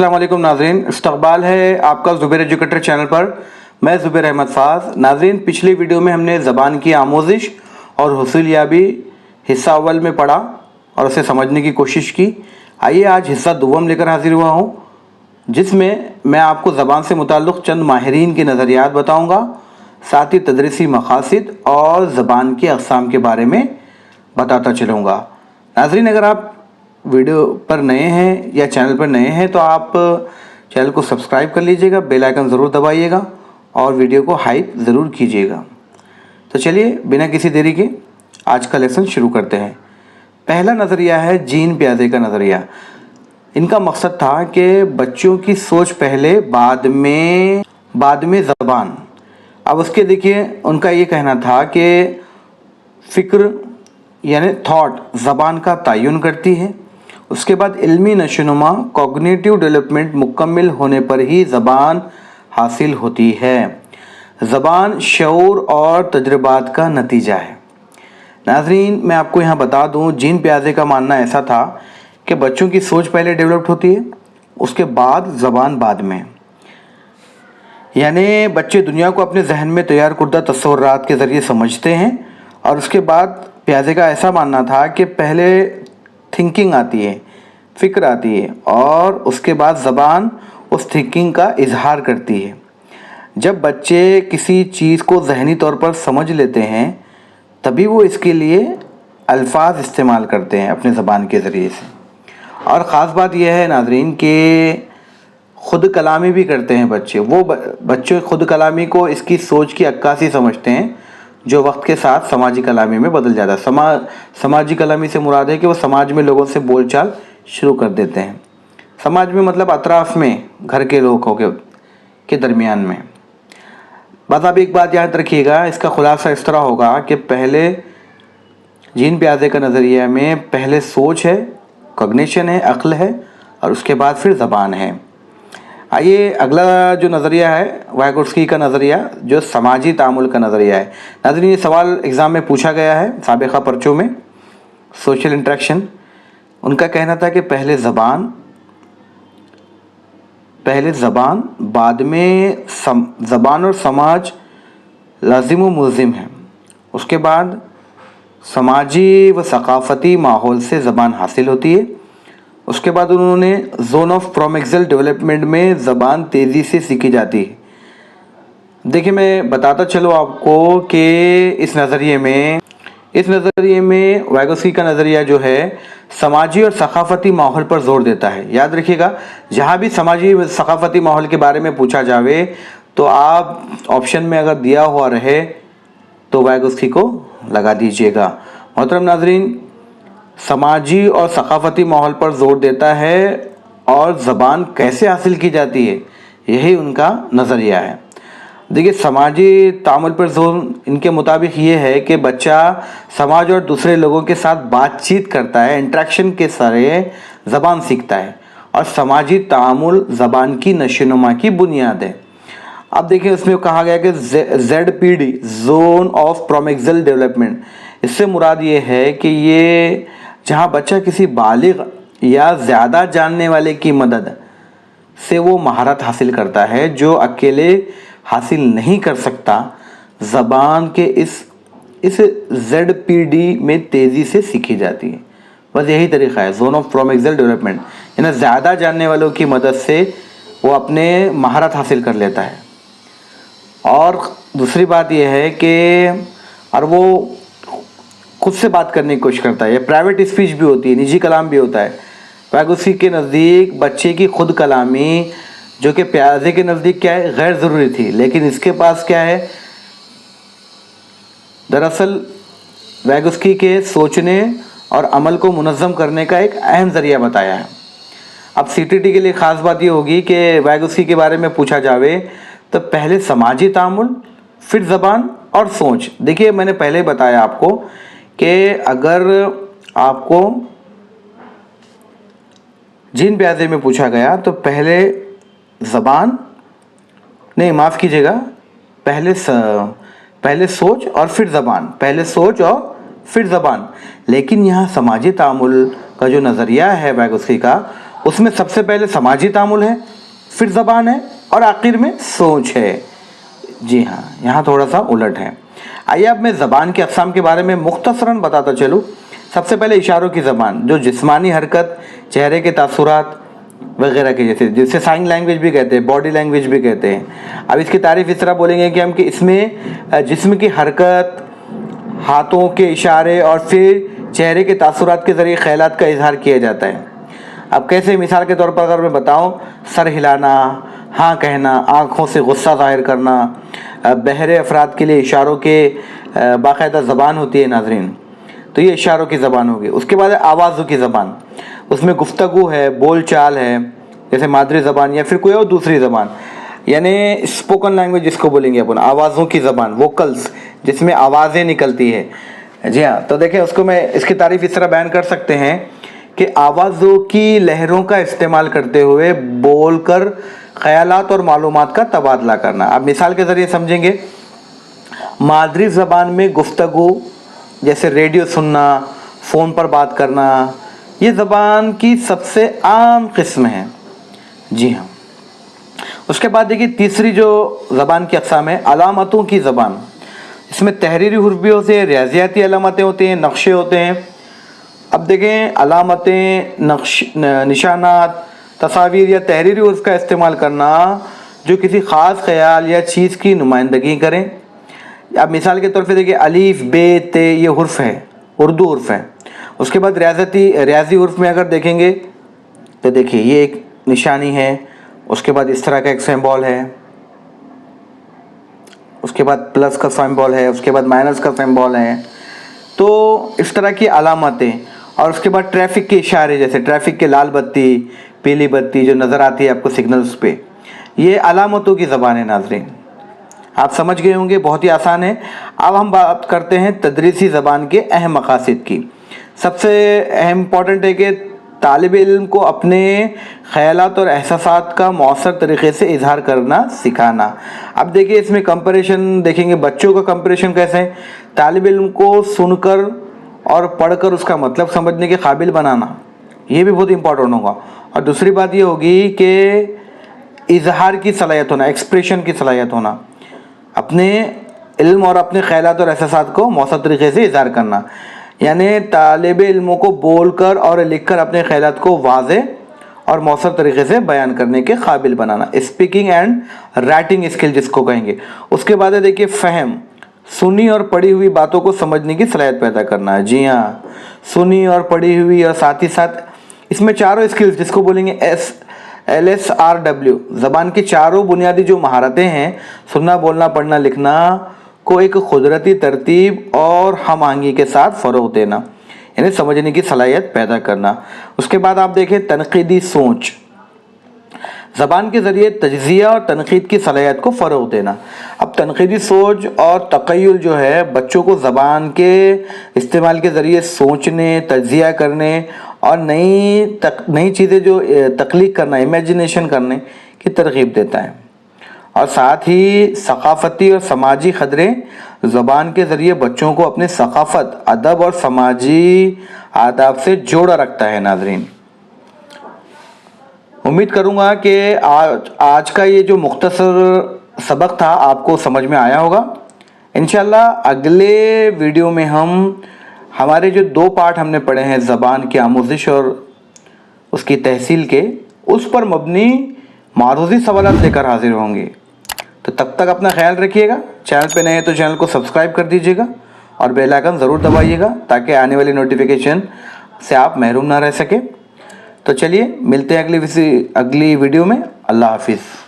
अस्सलाम वालेकुम नाज़रीन, इस्तक़बाल है आपका ज़ुबैर एजुकेटर चैनल पर। मैं ज़ुबैर अहमद फ़ाज़। नाज़रीन, पिछली वीडियो में हमने ज़बान की आमोज़िश और हुसूलियाबी हिस्सा अव्वल में पढ़ा और उसे समझने की कोशिश की। आइए आज हिस्सा दुव्वम लेकर हाजिर हुआ हूँ, जिसमें मैं आपको ज़बान से मुताल्लिक़ चंद माहिरीन के नज़रियात बताऊँगा, साथ ही तदरीसी मक़ासिद और ज़बान के अक़साम के बारे में बताता चलूँगा। नाज़रीन, अगर आप वीडियो पर नए हैं या चैनल पर नए हैं तो आप चैनल को सब्सक्राइब कर लीजिएगा, बेल आइकन ज़रूर दबाइएगा और वीडियो को हाइप ज़रूर कीजिएगा। तो चलिए बिना किसी देरी के आज का लेसन शुरू करते हैं। पहला नज़रिया है जीन पियाजे का नज़रिया। इनका मकसद था कि बच्चों की सोच पहले, बाद में ज़बान। अब उसके देखिए, उनका ये कहना था कि फ़िक्र यानी थॉट ज़बान का तयन करती है। उसके बाद इल्मी नशोनुमा, कॉग्निटिव डेवलपमेंट मुकम्मल होने पर ही ज़बान हासिल होती है। ज़बान शऊर और तजुर्बात का नतीजा है। नाज़रीन, मैं आपको यहाँ बता दूँ, जीन पियाजे का मानना ऐसा था कि बच्चों की सोच पहले डेवलप होती है, उसके बाद ज़बान बाद में। यानी बच्चे दुनिया को अपने जहन में तैयार करदा तस्वुरात के ज़रिए समझते हैं और उसके बाद पियाजे का ऐसा मानना था कि पहले थिंकिंग आती है, फ़िक्र आती है और उसके बाद ज़बान उस थिंकिंग का इजहार करती है। जब बच्चे किसी चीज़ को ज़हनी तौर पर समझ लेते हैं तभी वो इसके लिए अल्फाज इस्तेमाल करते हैं अपने ज़बान के ज़रिए से। और ख़ास बात यह है नाज़रीन कि ख़ुद कलामी भी करते हैं बच्चे। वो बच्चे ख़ुद कलामी को इसकी सोच की अक्कासी समझते हैं जो वक्त के साथ समाजी कलामी में बदल जाता है। समाजी कलामी से मुराद है कि वो समाज में लोगों से बोलचाल शुरू कर देते हैं। समाज में मतलब अतराफ़ में, घर के लोगों के दरमियान में। बस आप एक बात याद रखिएगा, इसका खुलासा इस तरह होगा कि पहले जीन पियाजे का नज़रिया में पहले सोच है, कॉग्निशन है, अक्ल है और उसके बाद फिर ज़बान है। आइए अगला जो नज़रिया है वाइगोट्स्की का नज़रिया, जो समाजी तामुल का नज़रिया है। नाज़रीन, ये सवाल एग्ज़ाम में पूछा गया है साबिक़ा पर्चों में, सोशल इंटरेक्शन। उनका कहना था कि पहले ज़बान, बाद में ज़बान और समाज लाजिम व मुल्ज़िम है। उसके बाद समाजी व सकाफ़ती माहौल से ज़बान हासिल होती है। उसके बाद उन्होंने जोन ऑफ प्रोमेक्सल डेवलपमेंट में ज़बान तेज़ी से सीखी जाती है। देखिए, मैं बताता चलूँ आपको कि इस नज़रिए में वाइगोट्स्की का नज़रिया जो है समाजी और सकाफ़ती माहौल पर जोर देता है। याद रखिएगा, जहाँ भी समाजी व सकाफ़ती माहौल के बारे में पूछा जावे तो आप ऑप्शन में अगर दिया हुआ रहे तो वाइगोट्स्की को लगा दीजिएगा। मोहतरम नाज़रीन, समाजी और सकाफ़ती माहौल पर जोर देता है और ज़बान कैसे हासिल की जाती है, यही उनका नज़रिया है। देखिए, समाजी तामुल पर जोर इनके मुताबिक ये है कि बच्चा समाज और दूसरे लोगों के साथ बातचीत करता है, इंटरेक्शन के ज़रिए ज़बान सीखता है और समाजी तामुल ज़बान की नशोनुमा की बुनियाद है। अब देखिए, उसमें कहा गया कि ZPD, जोन ऑफ प्रोमेक्सल डेवलपमेंट, इससे मुराद ये है कि ये जहाँ बच्चा किसी बालिग या ज़्यादा जानने वाले की मदद से वो महारत हासिल करता है जो अकेले हासिल नहीं कर सकता। ज़बान के इस ZPD में तेज़ी से सीखी जाती है। बस यही तरीक़ा है जोन ऑफ प्रोमेक्सल डेवलपमेंट, यानी ज़्यादा जानने वालों की मदद से वो अपने महारत हासिल कर लेता है। और दूसरी बात यह है कि और वो खुद से बात करने की कोशिश करता है। ये प्राइवेट स्पीच भी होती है, निजी कलाम भी होता है। वाइगोट्स्की के नज़दीक बच्चे की खुद कलामी, जो कि पियाजे के नज़दीक क्या है, गैर ज़रूरी थी, लेकिन इसके पास क्या है, दरअसल वाइगोट्स्की के सोचने और अमल को मुनज़्ज़म करने का एक अहम ज़रिया बताया है। अब CTT के लिए ख़ास बात ये होगी कि वाइगोट्स्की के बारे में पूछा जावे तो पहले समाजी तामुल, फिर ज़बान और सोच। देखिए, मैंने पहले बताया आपको कि अगर आपको जीन पियाजे में पूछा गया तो पहले ज़बान नहीं, माफ़ कीजिएगा, पहले सोच और फिर ज़बान, पहले सोच और फिर ज़बान। लेकिन यहाँ समाजी तामुल का जो नज़रिया है वाइगोट्स्की का, उसमें सबसे पहले समाजी तामुल है, फिर ज़बान है और आखिर में सोच है। जी हाँ, यहाँ थोड़ा सा उलट है। आइए अब मैं ज़बान के अक़साम के बारे में मुख्तसरन बताता चलूँ। सबसे पहले इशारों की ज़बान, जो जिस्मानी हरकत, चेहरे के तासुरात वगैरह के जैसे, जिसे साइन लैंग्वेज भी कहते हैं, बॉडी लैंग्वेज भी कहते हैं। अब इसकी तारीफ़ इस तरह बोलेंगे कि हम कि इसमें जिस्म की हरकत, हाथों के इशारे और फिर चेहरे के तासुरात के ज़रिए ख़यालात का इजहार किया जाता है। अब कैसे, मिसाल के तौर पर अगर मैं बताऊं, सर हिलाना, हाँ कहना, आँखों से गुस्सा ज़ाहिर करना, बहरे अफराद के लिए इशारों के बाकायदा ज़बान होती है नाज़रीन, तो ये इशारों की ज़बान होगी। उसके बाद आवाज़ों की ज़बान, उसमें गुफ्तगू है, बोल चाल है, जैसे मादरी ज़बान या फिर कोई और दूसरी ज़बान, यानी स्पोकन लैंग्वेज जिसको बोलेंगे अपन, आवाज़ों की ज़बान, वोकल्स, जिसमें आवाज़ें निकलती है। जी हाँ, तो देखें उसको मैं इसकी तारीफ़ इस तरह बयान कर सकते हैं कि आवाज़ों की लहरों का इस्तेमाल करते हुए बोलकर ख़यालात और मालूमात का तबादला करना। अब मिसाल के ज़रिए समझेंगे, मादरी ज़बान में गुफ्तगू जैसे रेडियो सुनना, फ़ोन पर बात करना, ये ज़बान की सबसे आम किस्म है। जी हाँ, उसके बाद देखिए तीसरी जो ज़बान की अक़साम है, अलामतों की ज़बान। इसमें तहरीरी हुर्फ भी होते हैं, रियाज़ियाती अलामतें होती हैं, नक्शे होते हैं। अब देखें, अलामतें, निशानात, तस्वीर या तहरीरी हुर्फ का इस्तेमाल करना जो किसी ख़ास ख़याल या चीज़ की नुमाइंदगी करें। अब मिसाल के तौर पे देखिए, अलीफ, बे, ते, ये हुर्फ है, उर्दू हुर्फ है। उसके बाद रियाज़ी हुर्फ में अगर देखेंगे तो देखिए ये एक निशानी है, उसके बाद इस तरह का एक सिंबल है, उसके बाद प्लस का सिंबल है, उसके बाद माइनस का सिंबल है। तो इस तरह की अलामतें, और उसके बाद ट्रैफिक के इशारे, जैसे ट्रैफिक के लाल बत्ती, पीली बत्ती जो नज़र आती है आपको सिग्नल्स पे, ये अलामतों की ज़बान है नाज़रीन। आप समझ गए होंगे, बहुत ही आसान है। अब हम बात करते हैं तदरीसी ज़बान के अहम मकासद की। सबसे अहम इम्पॉर्टेंट है कि तालिब इल्म को अपने ख़यालात और एहसासात का मौसर तरीक़े से इजहार करना सिखाना। अब देखिए इसमें कंपैरिजन देखेंगे, बच्चों का कंपैरिजन कैसे है, तालिब इल्म को सुनकर और पढ़कर उसका मतलब समझने के काबिल बनाना, ये भी बहुत इंपॉर्टेंट होगा। और दूसरी बात ये होगी कि इजहार की सलाहियत होना, एक्सप्रेशन की सलाहियत होना, अपने इल्म और अपने ख़यालात और एहसासात को मौसर तरीक़े से इजहार करना, यानी तालिब इल्मों को बोलकर और लिखकर अपने ख़यालात को वाज़े और मौसर तरीक़े से बयान करने के काबिल बनाना, स्पीकिंग एंड राइटिंग स्किल जिसको कहेंगे। उसके बाद है देखिए फ़हम, सुनी और पढ़ी हुई बातों को समझने की सलाहियत पैदा करना है। जी हाँ, सुनी और पढ़ी हुई, और साथ ही साथ इसमें चारों स्किल्स जिसको बोलेंगे LSRW, ज़बान की चारों बुनियादी जो महारतें हैं, सुनना, बोलना, पढ़ना, लिखना को एक कुदरती तरतीब और हम आहंगी के साथ फ़रोग़ देना, यानी समझने की सलाहियत पैदा करना। उसके बाद आप देखें तनक़ीदी सोच, ज़बान के ज़रिए तज्ज़िया और तनक़ीद की सलाहियत को फ़रोग़ देना। अब तनक़ीदी सोच और तख़य्युल जो है, बच्चों को ज़बान के इस्तेमाल के ज़रिए सोचने, तज्ज़िया करने और नई चीज़ें जो तख्लीक करना, इमेजिनेशन करने की तरग़ीब देता है। और साथ ही सक़ाफ़ती और समाजी ख़दरे ज़बान के ज़रिए बच्चों को अपने सक़ाफ़त, अदब और समाजी आदाब से जोड़ा रखता है नाज़रीन। उम्मीद करूँगा कि आज का ये जो मुख्तसर सबक था आपको समझ में आया होगा। इंशाल्लाह अगले वीडियो में हमारे जो 2 पार्ट हमने पढ़े हैं ज़बान की आमोज़िश और उसकी तहसील के, उस पर मबनी मारूज़ी सवालात लेकर हाजिर होंगे। तो तब तक अपना ख्याल रखिएगा। चैनल पे नए हैं तो चैनल को सब्सक्राइब कर दीजिएगा और बेल आइकन ज़रूर दबाइएगा ताकि आने वाली नोटिफिकेशन से आप महरूम ना रह सके। तो चलिए मिलते हैं अगली वीडियो में। अल्लाह हाफिज़।